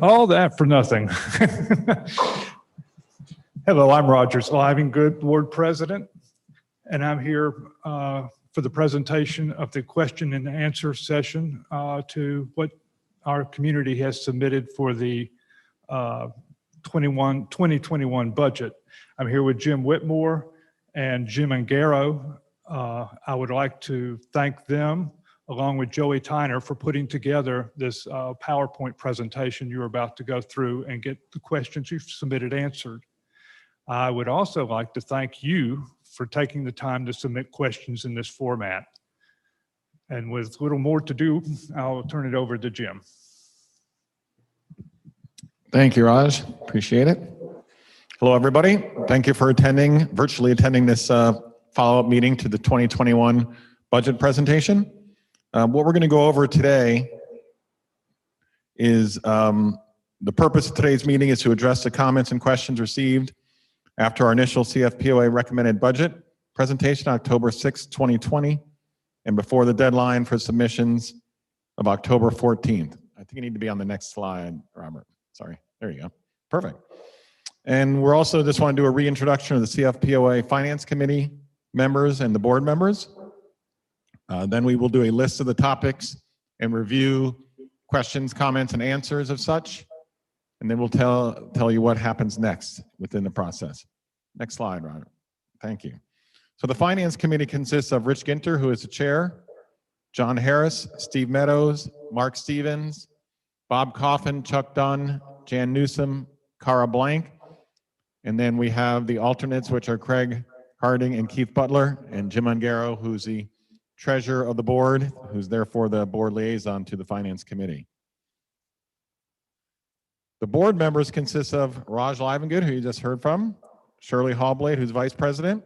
All that for nothing. Hello, I'm Roger Livingood, Board President, and I'm here for the presentation of the question and answer session to what our community has submitted for the 2021 budget. I'm here with Jim Whitmore and Jim Angaro. I would like to thank them along with Joey Tyner for putting together this PowerPoint presentation you're about to go through and get the questions you've submitted answered. I would also like to thank you for taking the time to submit questions in this format. And with a little more to do, I'll turn it over to Jim. Thank you, Raj. Appreciate it. Hello, everybody. Thank you for virtually attending this follow-up meeting to the 2021 budget presentation. What we're going to go over today is the purpose of today's meeting is to address the comments and questions received after our initial CFPOA recommended budget presentation, October 6, 2020, and before the deadline for submissions of October 14th. I think you need to be on the next slide, Robert. Sorry, there you go. Perfect. And we're also just want to do a reintroduction of the CFPOA Finance Committee members and the board members. Then we will do a list of the topics and review questions, comments, and answers of such. And then we'll tell you what happens next within the process. Next slide, Robert. Thank you. So the Finance Committee consists of Rich Ginter, who is the chair, John Harris, Steve Meadows, Mark Stevens, Bob Coffin, Chuck Dunn, Jan Newsom, Cara Blank. And then we have the alternates, which are Craig Harding and Keith Butler, and Jim Ungaro, who's the treasurer of the board, who's therefore the board liaison to the Finance Committee. The board members consist of Raj Livingood, who you just heard from, Shirley Hallblade, who's vice president,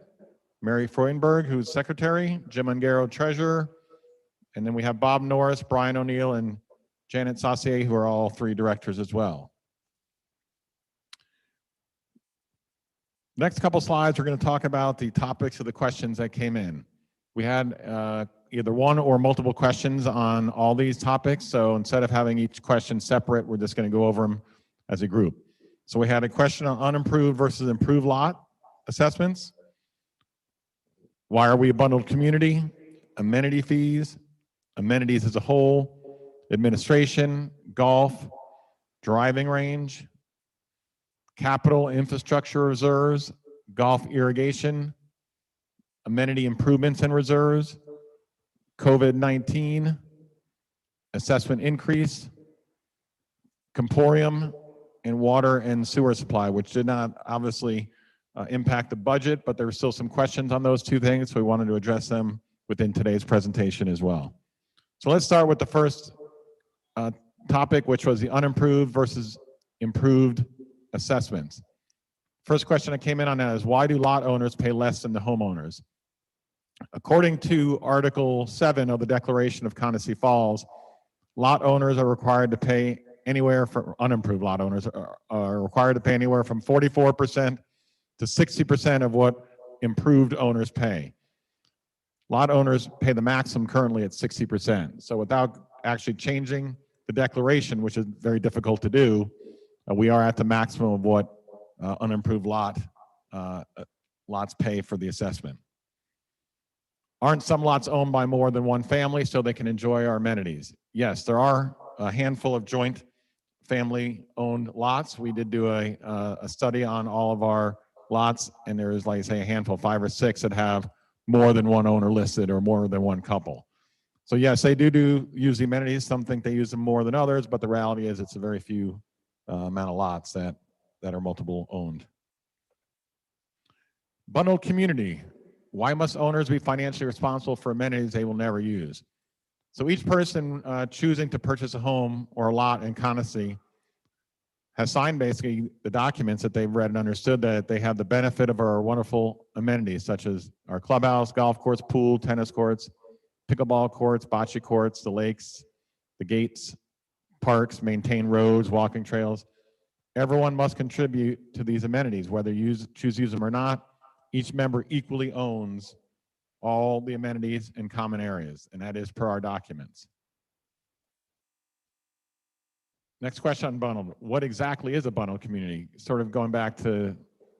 Mary Freudenberg, who's secretary, Jim Ungaro, treasurer, and then we have Bob Norris, Brian O'Neill, and Janet Saucier, who are all three directors as well. Next couple slides, we're going to talk about the topics of the questions that came in. We had either one or multiple questions on all these topics, so instead of having each question separate, we're just going to go over them as a group. So we had a question on unimproved versus improved lot assessments. Why are we a bundled community? Amenity fees, amenities as a whole, administration, golf, driving range, capital infrastructure reserves, golf irrigation, amenity improvements and reserves, COVID-19, assessment increase, Comporium, and water and sewer supply, which did not obviously impact the budget, but there were still some questions on those two things, so we wanted to address them within today's presentation as well. So let's start with the first topic, which was the unimproved versus improved assessments. First question that came in on that is, why do lot owners pay less than the homeowners? According to Article 7 of the Declaration of Condotry Falls, lot owners are required to pay anywhere from, unimproved lot owners are required to pay anywhere from 44% to 60% of what improved owners pay. Lot owners pay the maximum currently at 60%. So without actually changing the declaration, which is very difficult to do, we are at the maximum of what unimproved lots pay for the assessment. Aren't some lots owned by more than one family so they can enjoy our amenities? Yes, there are a handful of joint family-owned lots. We did do a study on all of our lots, and there is, like I say, a handful, 5 or 6, that have more than one owner listed or more than one couple. So yes, they do use the amenities. Some think they use them more than others, but the reality is it's a very few amount of lots that are multiple owned. Bundled community. Why must owners be financially responsible for amenities they will never use? So each person choosing to purchase a home or a lot in Condotry has signed basically the documents that they've read and understood that they have the benefit of our wonderful amenities, such as our clubhouse, golf course, pool, tennis courts, pickleball courts, bocce courts, the lakes, the gates, parks, maintain roads, walking trails. Everyone must contribute to these amenities, whether you choose to use them or not. Each member equally owns all the amenities and common areas, and that is per our documents. Next question on bundled. What exactly is a bundled community? Sort of going back to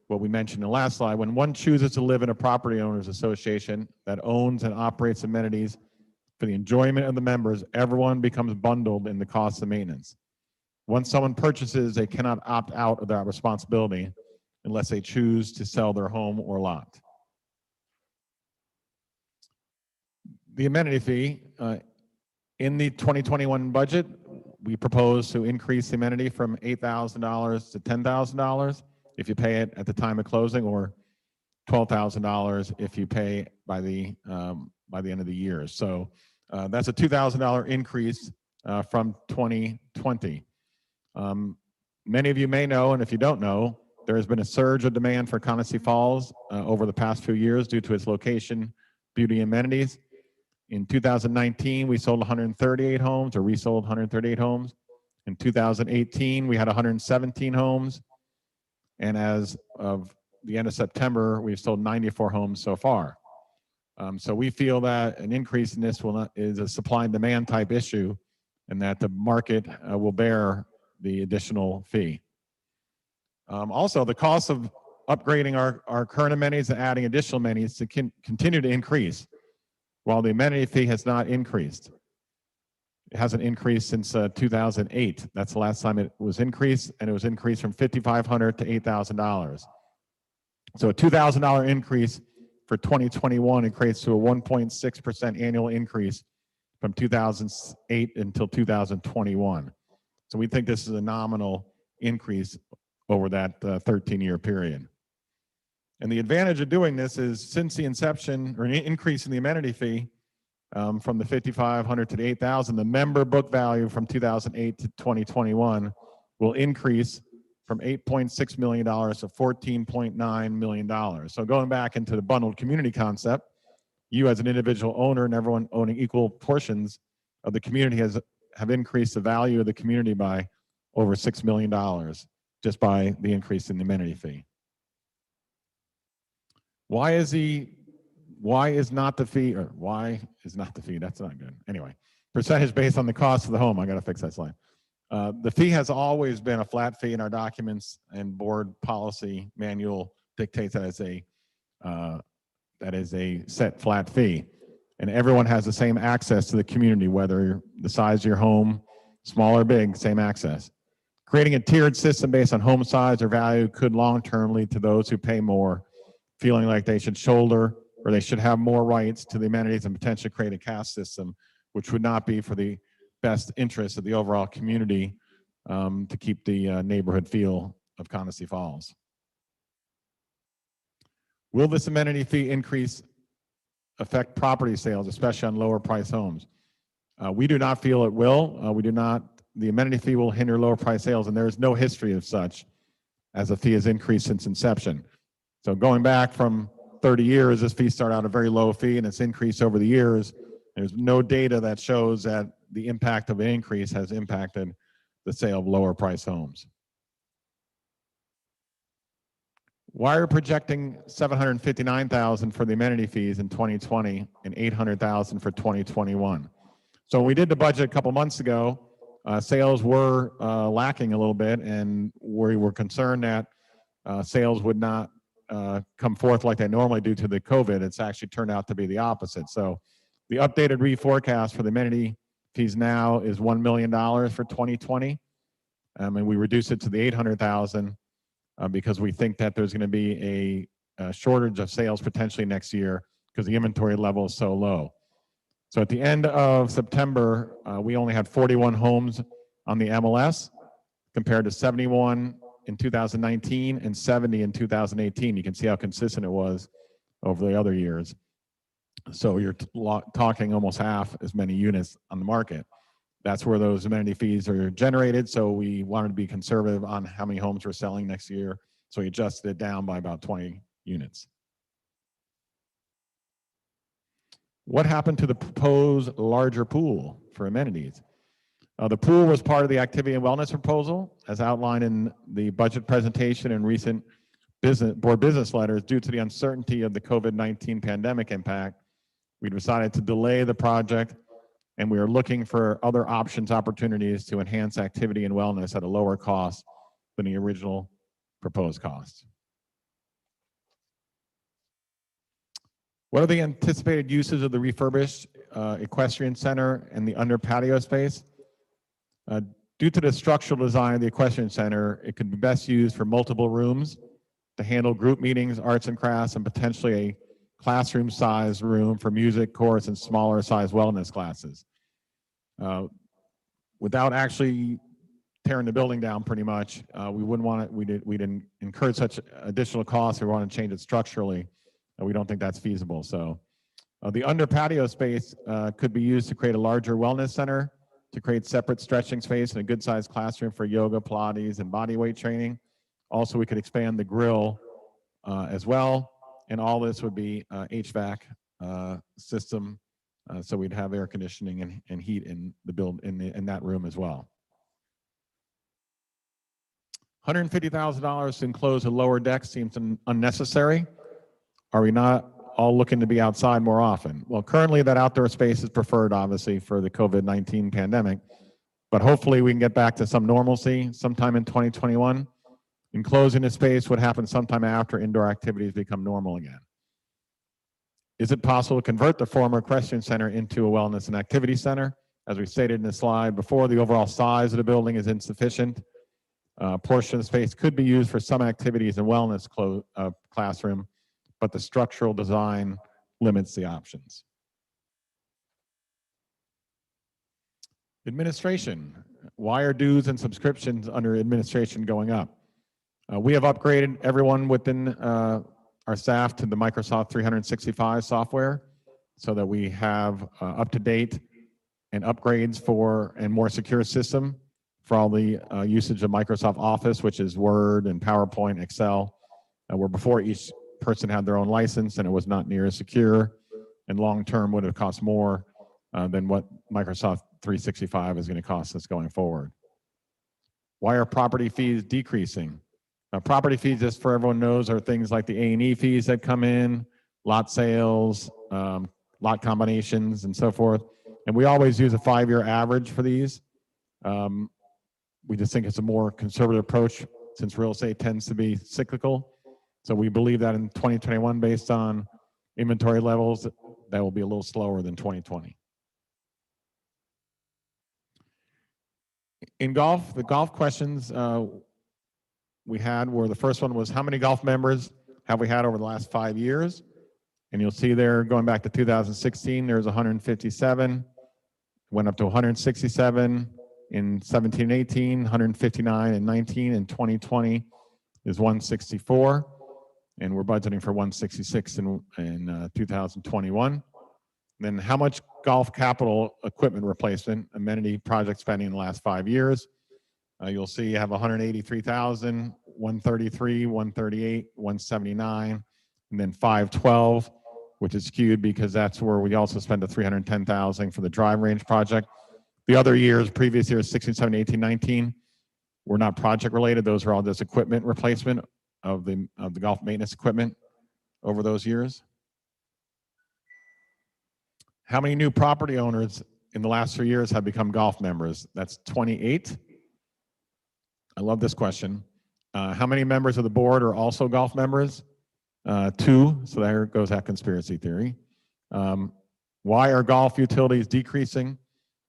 what we mentioned in the last slide. When one chooses to live in a property owners association that owns and operates amenities for the enjoyment of the members, everyone becomes bundled in the cost of maintenance. Once someone purchases, they cannot opt out of that responsibility unless they choose to sell their home or lot. The amenity fee, in the 2021 budget, we propose to increase the amenity from $8,000 to $10,000 if you pay it at the time of closing, or $12,000 if you pay by the end of the year. So that's a $2,000 increase from 2020. Many of you may know, and if you don't know, there has been a surge of demand for Condesi Falls over the past few years due to its location, beauty, and amenities. In 2019, we sold 138 homes, or resold 138 homes. In 2018, we had 117 homes. And as of the end of September, we've sold 94 homes so far. So we feel that an increase in this is a supply and demand type issue, and that the market will bear the additional fee. Also, the cost of upgrading our current amenities and adding additional amenities to continue to increase, while the amenity fee has not increased. It hasn't increased since 2008. That's the last time it was increased, and it was increased from $5,500 to $8,000. So a $2,000 increase for 2021 equates to a 1.6% annual increase from 2008 until 2021. So we think this is a nominal increase over that 13-year period. And the advantage of doing this is, since the inception, or an increase in the amenity fee from the $5,500 to the $8,000, the member book value from 2008 to 2021 will increase from $8.6 million to $14.9 million. So going back into the bundled community concept, you as an individual owner and everyone owning equal portions of the community have increased the value of the community by over $6 million just by the increase in the amenity fee. Why is not the fee, that's not good. Anyway, percentage based on the cost of the home. I got to fix that slide. The fee has always been a flat fee in our documents, and board policy manual dictates that is a set flat fee. And everyone has the same access to the community, whether the size of your home, small or big, same access. Creating a tiered system based on home size or value could long-term lead to those who pay more feeling like they should shoulder, or they should have more rights to the amenities, and potentially create a caste system, which would not be for the best interest of the overall community to keep the neighborhood feel of Condesi Falls. Will this amenity fee increase affect property sales, especially on lower price homes? We do not feel it will. The amenity fee will hinder lower price sales, and there is no history of such, as a fee has increased since inception. So going back from 30 years, this fee started out a very low fee, and it's increased over the years. There's no data that shows that the impact of an increase has impacted the sale of lower price homes. Why are we projecting $759,000 for the amenity fees in 2020 and $800,000 for 2021? So when we did the budget a couple months ago, sales were lacking a little bit, and we were concerned that sales would not come forth like they normally do to the COVID. It's actually turned out to be the opposite. So the updated reforecast for the amenity fees now is $1 million for 2020, and we reduced it to the $800,000 because we think that there's going to be a shortage of sales potentially next year because the inventory level is so low. So at the end of September, we only had 41 homes on the MLS compared to 71 in 2019 and 70 in 2018. You can see how consistent it was over the other years. So you're talking almost half as many units on the market. That's where those amenity fees are generated. So we wanted to be conservative on how many homes we're selling next year. So we adjusted it down by about 20 units. What happened to the proposed larger pool for amenities? The pool was part of the activity and wellness proposal, as outlined in the budget presentation and recent board business letters. Due to the uncertainty of the COVID-19 pandemic impact, we decided to delay the project and we are looking for other opportunities to enhance activity and wellness at a lower cost than the original proposed cost. What are the anticipated uses of the refurbished equestrian center and the under patio space? Due to the structural design of the equestrian center, it could be best used for multiple rooms to handle group meetings, arts and crafts, and potentially a classroom-sized room for music, chorus, and smaller-sized wellness classes. Without actually tearing the building down, pretty much, we wouldn't want it. We didn't incur such additional costs. We want to change it structurally, and we don't think that's feasible. So, the under patio space could be used to create a larger wellness center, to create separate stretching space and a good-sized classroom for yoga, Pilates, and body weight training. Also, we could expand the grill as well, and all this would be HVAC system, so we'd have air conditioning and heat in the in that room as well. $150,000 to enclose a lower deck seems unnecessary. Are we not all looking to be outside more often? Well, currently that outdoor space is preferred, obviously, for the COVID-19 pandemic, but hopefully we can get back to some normalcy sometime in 2021. Enclosing the space would happen sometime after indoor activities become normal again. Is it possible to convert the former equestrian center into a wellness and activity center? As we stated in the slide before, the overall size of the building is insufficient. A portion of the space could be used for some activities and wellness classroom, but the structural design limits the options. Administration. Why are dues and subscriptions under administration going up? We have upgraded everyone within our staff to the Microsoft 365 software so that we have up-to-date and upgrades for and more secure system for all the usage of Microsoft Office, which is Word and PowerPoint, Excel, where before each person had their own license and it was not near as secure, and long-term would have cost more than what Microsoft 365 is going to cost us going forward. Why are property fees decreasing? Property fees, just for everyone knows, are things like the A&E fees that come in, lot sales, lot combinations, and so forth. And we always use a 5-year average for these. We just think it's a more conservative approach since real estate tends to be cyclical. So we believe that in 2021, based on inventory levels, that will be a little slower than 2020. In golf, the golf questions we had were, the first one was, how many golf members have we had over the last 5 years? And you'll see there, going back to 2016, there's 157, went up to 167 in 17 and 18, 159 in 19, and 2020 is 164, and we're budgeting for 166 in 2021. Then how much golf capital equipment replacement, amenity project spending in the last 5 years? You'll see you have 183,000, 133, 138, 179, and then 512, which is skewed because that's where we also spent the 310,000 for the drive range project. The other years, previous years, 16, 17, 18, 19, were not project related. Those are all just equipment replacement of the golf maintenance equipment over those years. How many new property owners in the last 3 years have become golf members? That's 28. I love this question. How many members of the board are also golf members? 2, so there goes that conspiracy theory. Why are golf utilities decreasing?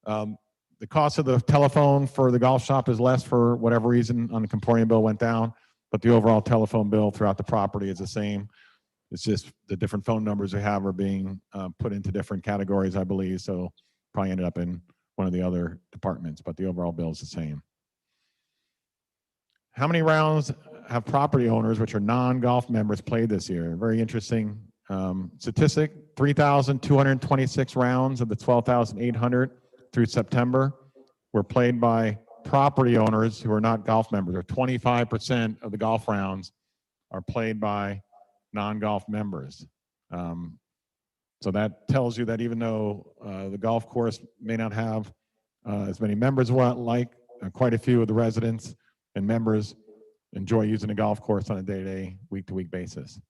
The cost of the telephone for the golf shop is less for whatever reason on the Comporium bill went down, but the overall telephone bill throughout the property is the same. It's just the different phone numbers we have are being put into different categories, I believe, so probably ended up in one of the other departments, but the overall bill is the same. How many rounds have property owners, which are non-golf members, played this year? Very interesting statistic. 3,226 rounds of the 12,800 through September were played by property owners who are not golf members, or 25% of the golf rounds are played by non-golf members. So that tells you that even though the golf course may not have as many members quite a few of the residents and members enjoy using the golf course on a day-to-day, week-to-week basis.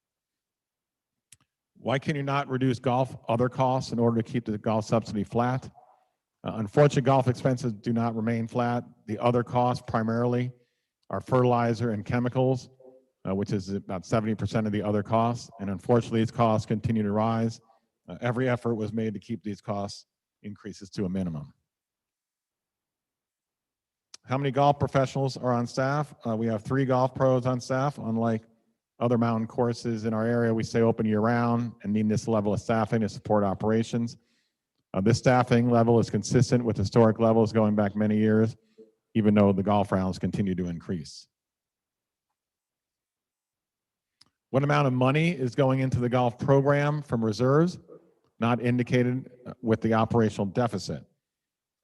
Why can you not reduce golf other costs in order to keep the golf subsidy flat? Unfortunately, golf expenses do not remain flat. The other costs primarily are fertilizer and chemicals, which is about 70% of the other costs. And unfortunately, these costs continue to rise. Every effort was made to keep these cost increases to a minimum. How many golf professionals are on staff? We have 3 golf pros on staff. Unlike other mountain courses in our area, we stay open year-round and need this level of staffing to support operations. This staffing level is consistent with historic levels going back many years, even though the golf rounds continue to increase. What amount of money is going into the golf program from reserves? Not indicated with the operational deficit.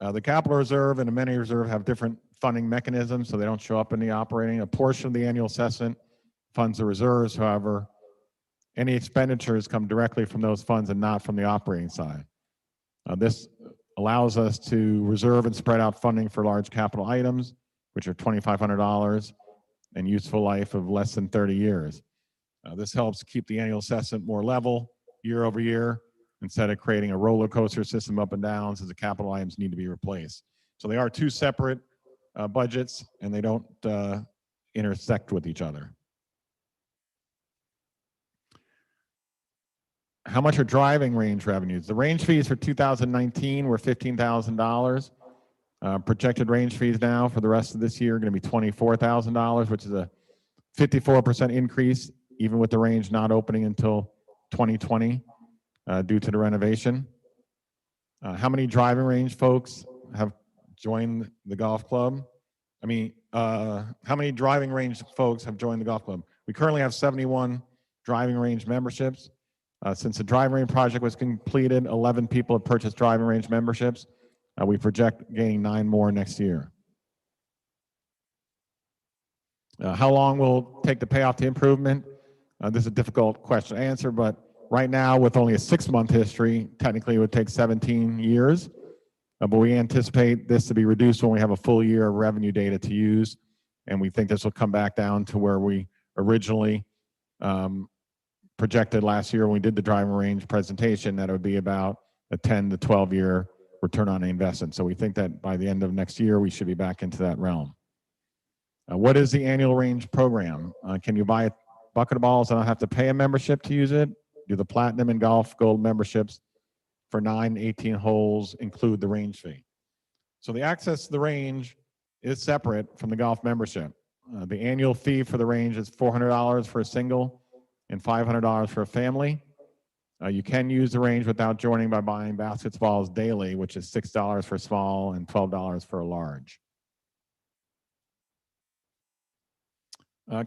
The capital reserve and amenity reserve have different funding mechanisms, so they don't show up in the operating. A portion of the annual assessment funds the reserves. However, any expenditures come directly from those funds and not from the operating side. This allows us to reserve and spread out funding for large capital items, which are $2,500 and useful life of less than 30 years. This helps keep the annual assessment more level year over year instead of creating a roller coaster system up and down as the capital items need to be replaced. So they are 2 separate budgets, and they don't intersect with each other. How much are driving range revenues? The range fees for 2019 were $15,000. Projected range fees now for the rest of this year are going to be $24,000, which is a 54% increase, even with the range not opening until 2020 due to the renovation. How many driving range folks have joined the golf club? How many driving range folks have joined the golf club? We currently have 71 driving range memberships. Since the driving range project was completed, 11 people have purchased driving range memberships. We project gaining 9 more next year. How long will it take to pay off the improvement? This is a difficult question to answer, but right now, with only a 6-month history, technically it would take 17 years. But we anticipate this to be reduced when we have a full year of revenue data to use. And we think this will come back down to where we originally projected last year when we did the driving range presentation, that it would be about a 10 to 12 year return on investment. So we think that by the end of next year, we should be back into that realm. What is the annual range program? Can you buy a bucket of balls and not have to pay a membership to use it? Do the Platinum and Golf Gold memberships for 9, 18 holes include the range fee? So the access to the range is separate from the golf membership. The annual fee for the range is $400 for a single and $500 for a family. You can use the range without joining by buying basketballs daily, which is $6 for small and $12 for a large.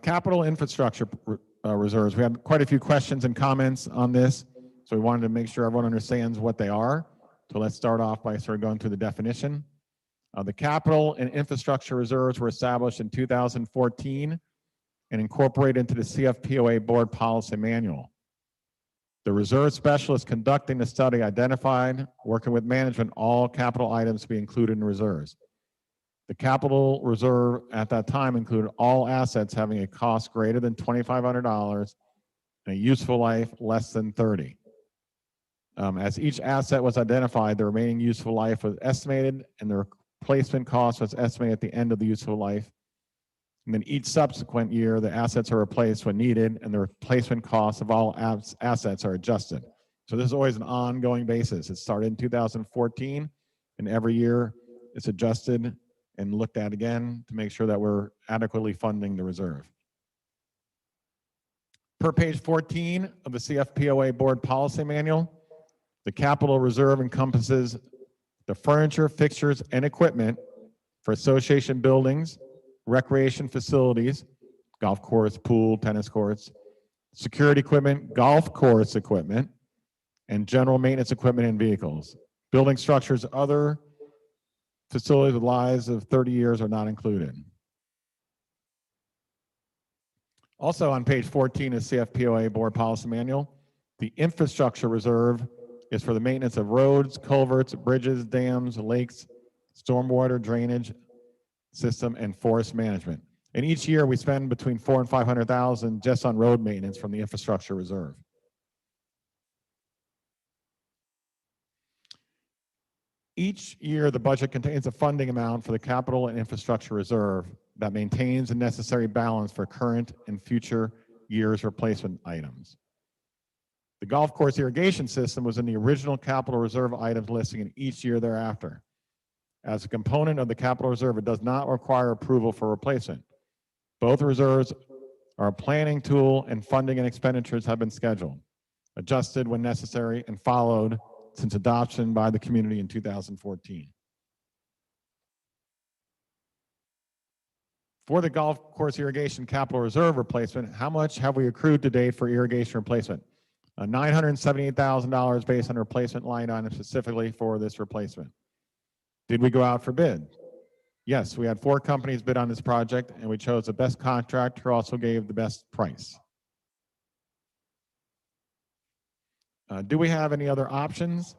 Capital infrastructure reserves. We had quite a few questions and comments on this, so we wanted to make sure everyone understands what they are. So let's start off by sort of going through the definition. The capital and infrastructure reserves were established in 2014 and incorporated into the CFPOA Board Policy Manual. The reserve specialist conducting the study identified, working with management, all capital items to be included in reserves. The capital reserve at that time included all assets having a cost greater than $2,500 and a useful life less than 30. As each asset was identified, the remaining useful life was estimated and the replacement cost was estimated at the end of the useful life. And then each subsequent year, the assets are replaced when needed and the replacement costs of all assets are adjusted. So this is always an ongoing basis. It started in 2014 and every year it's adjusted and looked at again to make sure that we're adequately funding the reserve. Per page 14 of the CFPOA Board Policy Manual, the capital reserve encompasses the furniture, fixtures, and equipment for association buildings, recreation facilities, golf course, pool, tennis courts, security equipment, golf course equipment, and general maintenance equipment and vehicles. Building structures, other facilities with lives of 30 years are not included. Also on page 14 is CFPOA Board Policy Manual. The infrastructure reserve is for the maintenance of roads, culverts, bridges, dams, lakes, stormwater drainage system, and forest management. And each year we spend between $400,000 and $500,000 just on road maintenance from the infrastructure reserve. Each year, the budget contains a funding amount for the capital and infrastructure reserve that maintains a necessary balance for current and future years' replacement items. The golf course irrigation system was in the original capital reserve items listing in each year thereafter. As a component of the capital reserve, it does not require approval for replacement. Both reserves are a planning tool, and funding and expenditures have been scheduled, adjusted when necessary, and followed since adoption by the community in 2014. For the golf course irrigation capital reserve replacement, how much have we accrued to date for irrigation replacement? $978,000 based on replacement line item specifically for this replacement. Did we go out for bid? Yes, we had 4 companies bid on this project, and we chose the best contractor who also gave the best price. Do we have any other options?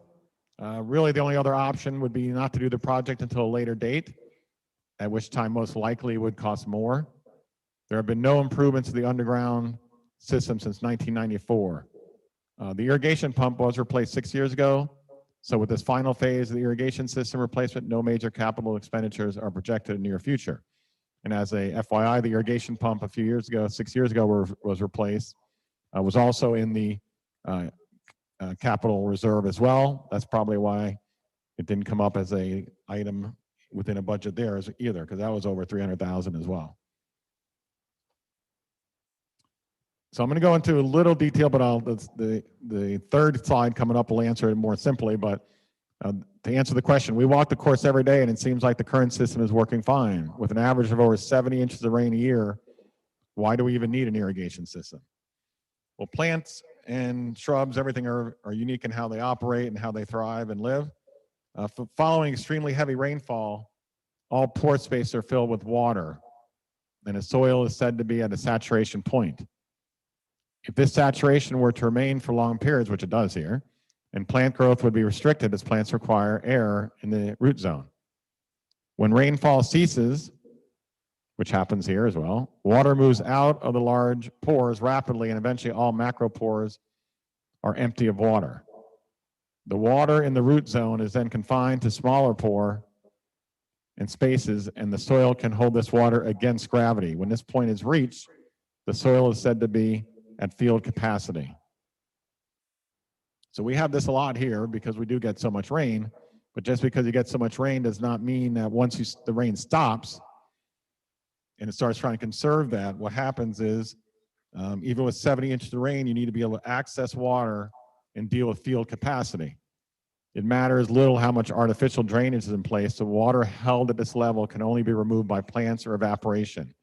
Really, the only other option would be not to do the project until a later date, at which time most likely would cost more. There have been no improvements to the underground system since 1994. The irrigation pump was replaced 6 years ago. So with this final phase of the irrigation system replacement, no major capital expenditures are projected in the near future. And as a FYI, the irrigation pump a few years ago, 6 years ago, was replaced, was also in the capital reserve as well. That's probably why it didn't come up as a item within a budget there either, because that was over $300,000 as well. So I'm going to go into a little detail, but the third slide coming up will answer it more simply. But to answer the question, we walk the course every day, and it seems like the current system is working fine. With an average of over 70 inches of rain a year, why do we even need an irrigation system? Well, plants and shrubs, everything are unique in how they operate and how they thrive and live. Following extremely heavy rainfall, all pore spaces are filled with water, and the soil is said to be at a saturation point. If this saturation were to remain for long periods, which it does here, and plant growth would be restricted as plants require air in the root zone. When rainfall ceases, which happens here as well, water moves out of the large pores rapidly, and eventually all macropores are empty of water. The water in the root zone is then confined to smaller pore and spaces, and the soil can hold this water against gravity. When this point is reached, the soil is said to be at field capacity. So we have this a lot here because we do get so much rain, but just because you get so much rain does not mean that once the rain stops and it starts trying to conserve that, what happens is even with 70 inches of rain, you need to be able to access water and deal with field capacity. It matters little how much artificial drainage is in place. The water held at this level can only be removed by plants or evaporation.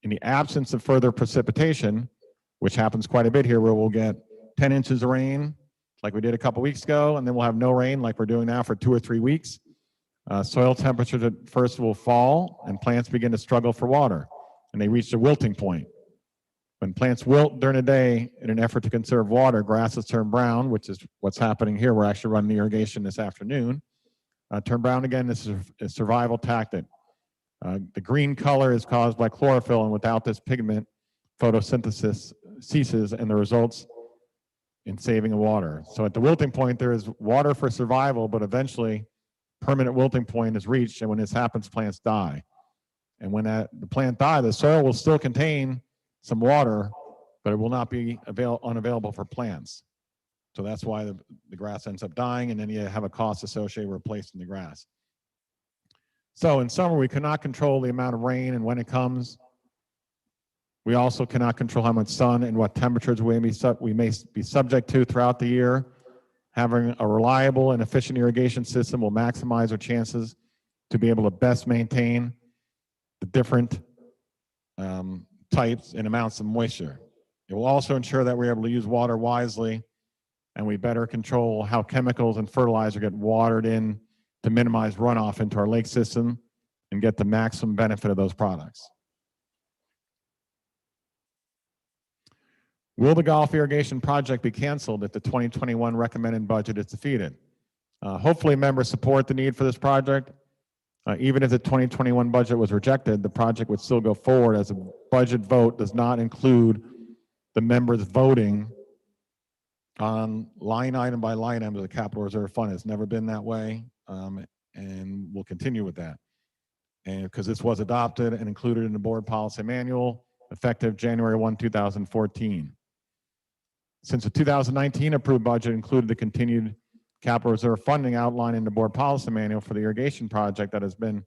In the absence of further precipitation, which happens quite a bit here, where we'll get 10 inches of rain, like we did a couple weeks ago, and then we'll have no rain like we're doing now for 2 or 3 weeks. Soil temperatures at first will fall, and plants begin to struggle for water, and they reach the wilting point. When plants wilt during the day in an effort to conserve water, grasses turn brown, which is what's happening here. We're actually running the irrigation this afternoon. Turn brown again, this is a survival tactic. The green color is caused by chlorophyll, and without this pigment, photosynthesis ceases, and the results in saving water. So at the wilting point, there is water for survival, but eventually permanent wilting point is reached, and when this happens, plants die. And when the plant dies, the soil will still contain some water, but it will not be unavailable for plants. So that's why the grass ends up dying, and then you have a cost associated with replacing the grass. So in summer, we cannot control the amount of rain and when it comes. We also cannot control how much sun and what temperatures we may be subject to throughout the year. Having a reliable and efficient irrigation system will maximize our chances to be able to best maintain the different types and amounts of moisture. It will also ensure that we're able to use water wisely, and we better control how chemicals and fertilizer get watered in to minimize runoff into our lake system and get the maximum benefit of those products. Will the golf irrigation project be canceled if the 2021 recommended budget is defeated? Hopefully members support the need for this project. Even if the 2021 budget was rejected, the project would still go forward, as a budget vote does not include the members voting on line item by line item of the capital reserve fund. It's never been that way. and we'll continue with that. And because this was adopted and included in the board policy manual effective January 1, 2014. Since the 2019 approved budget included the continued capital reserve funding outlined in the board policy manual for the irrigation project that has been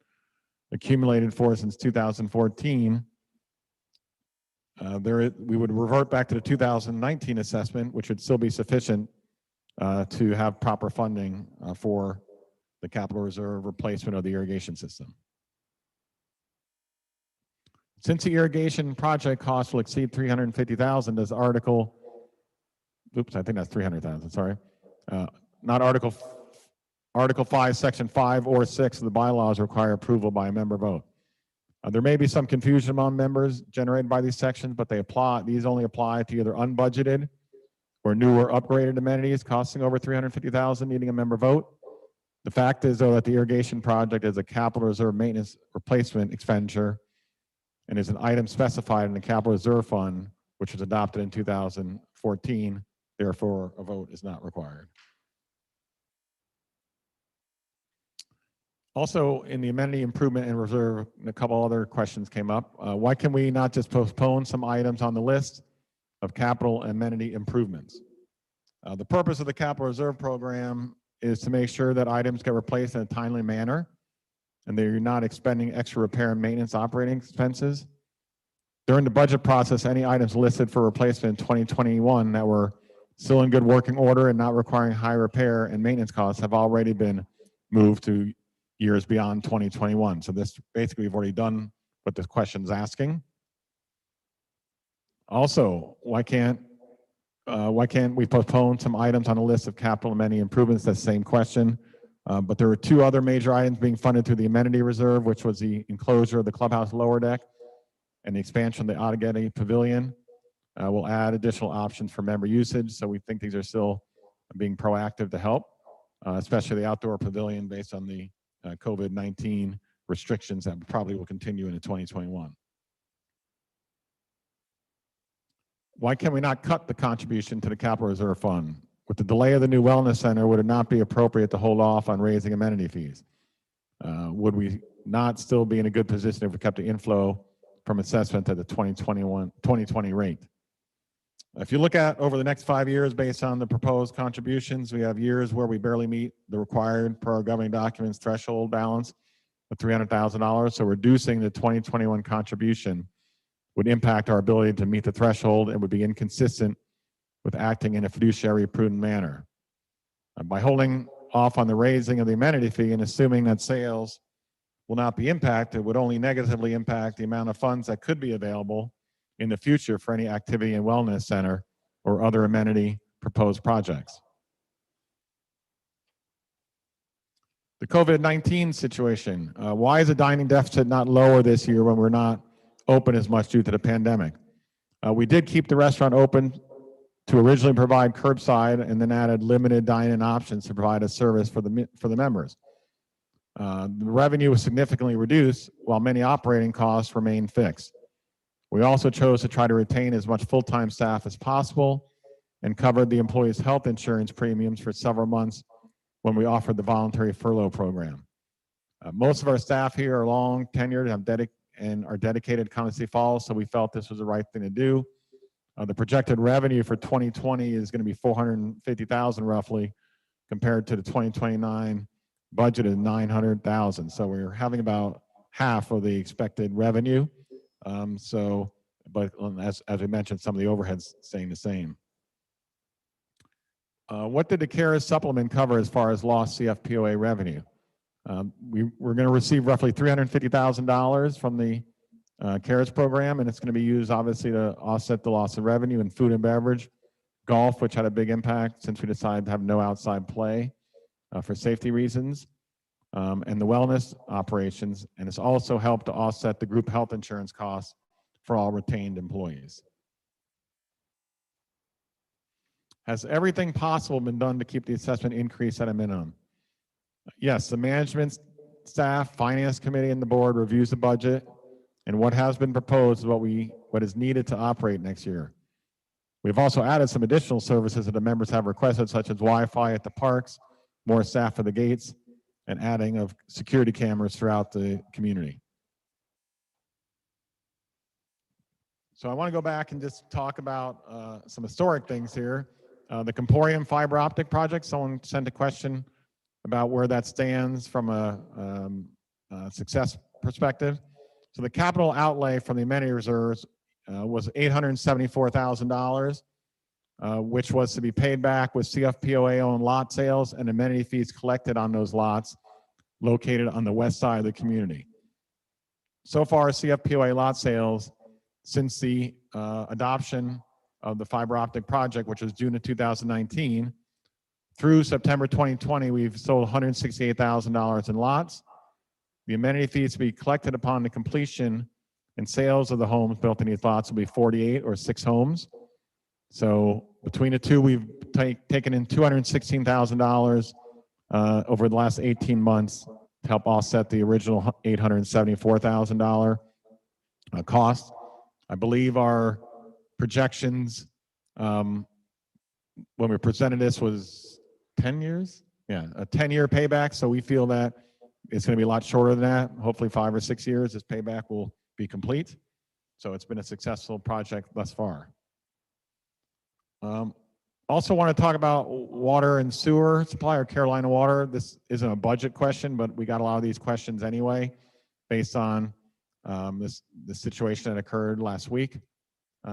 accumulated for since 2014, we would revert back to the 2019 assessment, which would still be sufficient to have proper funding for the capital reserve replacement of the irrigation system. Since the irrigation project cost will exceed $350,000, does Article 5, Section 5 or 6 of the bylaws require approval by a member vote. There may be some confusion among members generated by these sections, but these only apply to either unbudgeted or new or upgraded amenities costing over $350,000 needing a member vote. The fact is, though, that the irrigation project is a capital reserve maintenance replacement expenditure and is an item specified in the capital reserve fund, which was adopted in 2014. Therefore, a vote is not required. Also, in the amenity improvement and reserve, a couple other questions came up. Why can we not just postpone some items on the list of capital amenity improvements? The purpose of the capital reserve program is to make sure that items get replaced in a timely manner and that you're not expending extra repair and maintenance operating expenses. During the budget process, any items listed for replacement in 2021 that were still in good working order and not requiring high repair and maintenance costs have already been moved to years beyond 2021. So this basically we've already done what this question is asking. Also, why can't we postpone some items on the list of capital amenity improvements? That's the same question. But there were two other major items being funded through the amenity reserve, which was the enclosure of the clubhouse lower deck and the expansion of the Ottaghetti Pavilion. We'll add additional options for member usage. So we think these are still being proactive to help, especially the outdoor pavilion based on the COVID-19 restrictions that probably will continue into 2021. Why can we not cut the contribution to the capital reserve fund? With the delay of the new wellness center, would it not be appropriate to hold off on raising amenity fees? Would we not still be in a good position if we kept the inflow from assessment at the 2020 rate? If you look at over the next 5 years based on the proposed contributions, we have years where we barely meet the required per our governing documents threshold balance of $300,000. So reducing the 2021 contribution would impact our ability to meet the threshold and would be inconsistent with acting in a fiduciary prudent manner. By holding off on the raising of the amenity fee and assuming that sales will not be impacted, would only negatively impact the amount of funds that could be available in the future for any activity and wellness center or other amenity proposed projects. The COVID-19 situation. Why is the dining deficit not lower this year when we're not open as much due to the pandemic? We did keep the restaurant open to originally provide curbside and then added limited dine-in options to provide a service for the members. The revenue was significantly reduced while many operating costs remained fixed. We also chose to try to retain as much full-time staff as possible and covered the employees' health insurance premiums for several months when we offered the voluntary furlough program. Most of our staff here are long tenured and are dedicated to County Falls, so we felt this was the right thing to do. The projected revenue for 2020 is going to be $450,000 roughly, compared to the 2029 budget of $900,000. So we're having about half of the expected revenue. But as we mentioned, some of the overheads staying the same. What did the CARES supplement cover as far as lost CFPOA revenue? We're going to receive roughly $350,000 from the CARES program, and it's going to be used obviously to offset the loss of revenue in food and beverage, golf, which had a big impact since we decided to have no outside play for safety reasons, and the wellness operations, and it's also helped to offset the group health insurance costs for all retained employees. Has everything possible been done to keep the assessment increase at a minimum? Yes, the management staff, finance committee, and the board reviews the budget, and what has been proposed is what is needed to operate next year. We've also added some additional services that the members have requested, such as Wi-Fi at the parks, more staff at the gates, and adding of security cameras throughout the community. So I want to go back and just talk about some historic things here. The Comporium fiber optic project, someone sent a question about where that stands from a success perspective. So the capital outlay from the amenity reserves was $874,000, which was to be paid back with CFPOA owned lot sales and amenity fees collected on those lots located on the west side of the community. So far, CFPOA lot sales since the adoption of the fiber optic project, which was June of 2019, through September 2020, we've sold $168,000 in lots. The amenity fees to be collected upon the completion and sales of the homes built in these lots will be 48 or 6 homes. So between the two, we've taken in $216,000 over the last 18 months to help offset the original $874,000 cost. I believe our projections when we presented this was 10 years. Yeah, a 10-year payback. So we feel that it's going to be a lot shorter than that. Hopefully 5 or 6 years, this payback will be complete. So it's been a successful project thus far. Also want to talk about water and sewer supply, or Carolina Water. This isn't a budget question, but we got a lot of these questions anyway, based on the situation that occurred last week.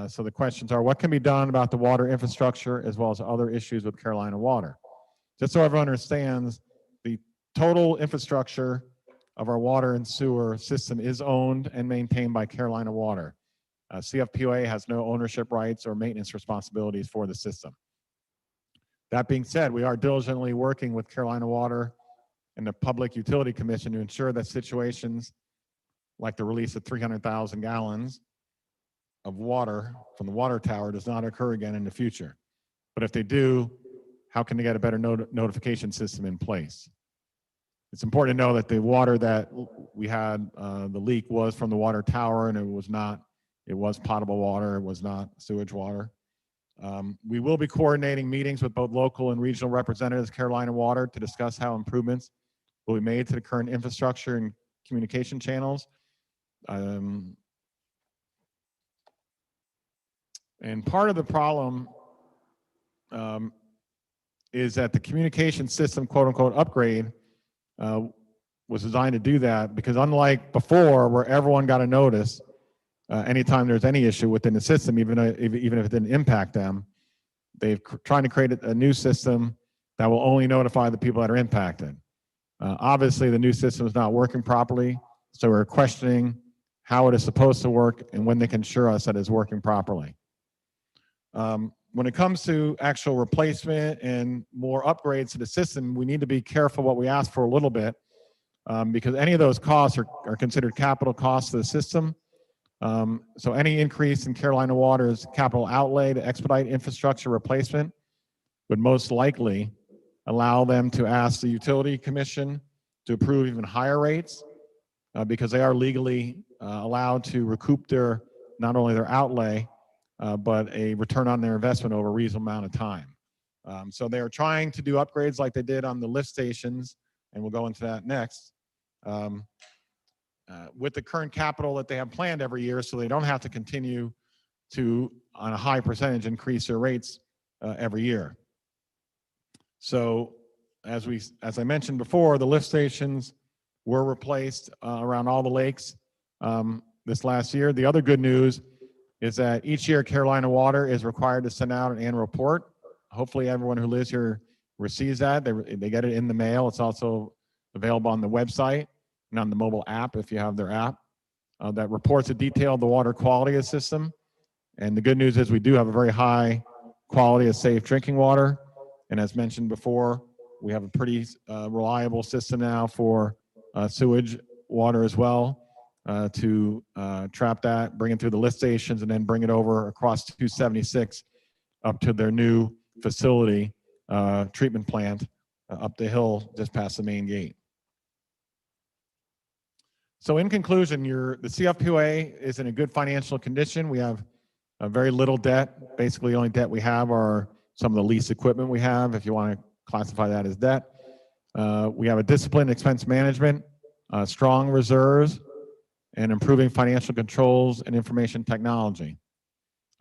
So the questions are, what can be done about the water infrastructure as well as other issues with Carolina Water? Just so everyone understands, the total infrastructure of our water and sewer system is owned and maintained by Carolina Water. CFPOA has no ownership rights or maintenance responsibilities for the system. That being said, we are diligently working with Carolina Water and the Public Utility Commission to ensure that situations like the release of 300,000 gallons of water from the water tower does not occur again in the future. But if they do, how can they get a better notification system in place? It's important to know that the water that we had, the leak was from the water tower, and it was potable water, it was not sewage water. We will be coordinating meetings with both local and regional representatives of Carolina Water to discuss how improvements will be made to the current infrastructure and communication channels. And part of the problem is that the communication system, quote unquote, upgrade was designed to do that, because unlike before, where everyone got a notice anytime there's any issue within the system, even if it didn't impact them, they've trying to create a new system that will only notify the people that are impacted. Obviously, the new system is not working properly, so we're questioning how it is supposed to work and when they can assure us that it's working properly. When it comes to actual replacement and more upgrades to the system, we need to be careful what we ask for a little bit, because any of those costs are considered capital costs to the system. So any increase in Carolina Water's capital outlay to expedite infrastructure replacement would most likely allow them to ask the Utility Commission to approve even higher rates, because they are legally allowed to recoup not only their outlay, but a return on their investment over a reasonable amount of time. So they are trying to do upgrades like they did on the lift stations, and we'll go into that next, with the current capital that they have planned every year, so they don't have to continue to, on a high percentage, increase their rates every year. So as I mentioned before, the lift stations were replaced around all the lakes this last year. The other good news is that each year Carolina Water is required to send out an annual report. Hopefully everyone who lives here receives that. They get it in the mail. It's also available on the website and on the mobile app if you have their app. That reports a detail of the water quality of the system. And the good news is we do have a very high quality of safe drinking water. And as mentioned before, we have a pretty reliable system now for sewage water as well, to trap that, bring it through the lift stations, and then bring it over across 276 up to their new facility treatment plant up the hill just past the main gate. So in conclusion, the CFPOA is in a good financial condition. We have very little debt. Basically, the only debt we have are some of the lease equipment we have, if you want to classify that as debt. We have a disciplined expense management, strong reserves, and improving financial controls and information technology.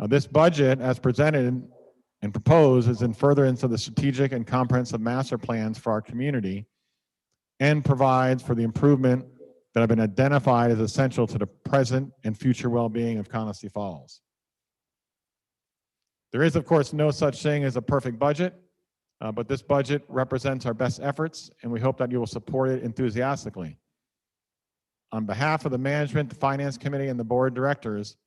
This budget, as presented and proposed, is in furtherance of the strategic and comprehensive master plans for our community and provides for the improvement that have been identified as essential to the present and future well-being of Connolly Falls. There is, of course, no such thing as a perfect budget, but this budget represents our best efforts, and we hope that you will support it enthusiastically. On behalf of the management, the finance committee, and the board of directors,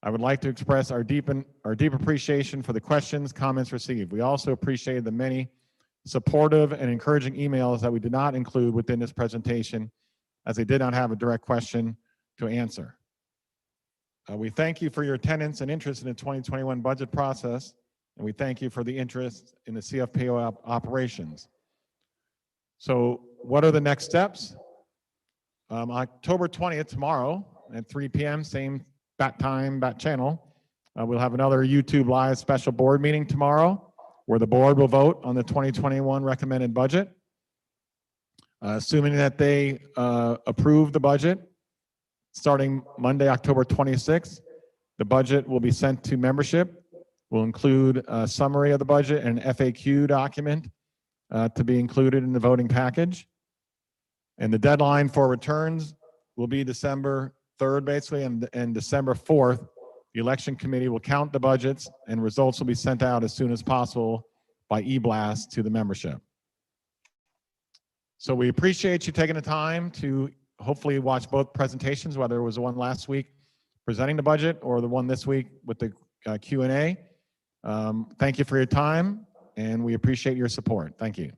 I would like to express our deep appreciation for the questions, comments received. We also appreciate the many supportive and encouraging emails that we did not include within this presentation, as they did not have a direct question to answer. We thank you for your attendance and interest in the 2021 budget process, and we thank you for the interest in the CFPOA operations. So what are the next steps? October 20th, tomorrow at 3 p.m., same bat time, bat channel, we'll have another YouTube Live special board meeting tomorrow where the board will vote on the 2021 recommended budget. Assuming that they approve the budget, starting Monday, October 26th, the budget will be sent to membership. We'll include a summary of the budget and an FAQ document to be included in the voting package. And the deadline for returns will be December 3rd, basically, and December 4th. The election committee will count the budgets and results will be sent out as soon as possible by e-blast to the membership. So we appreciate you taking the time to hopefully watch both presentations, whether it was the one last week presenting the budget or the one this week with the Q&A. Thank you for your time, and we appreciate your support. Thank you.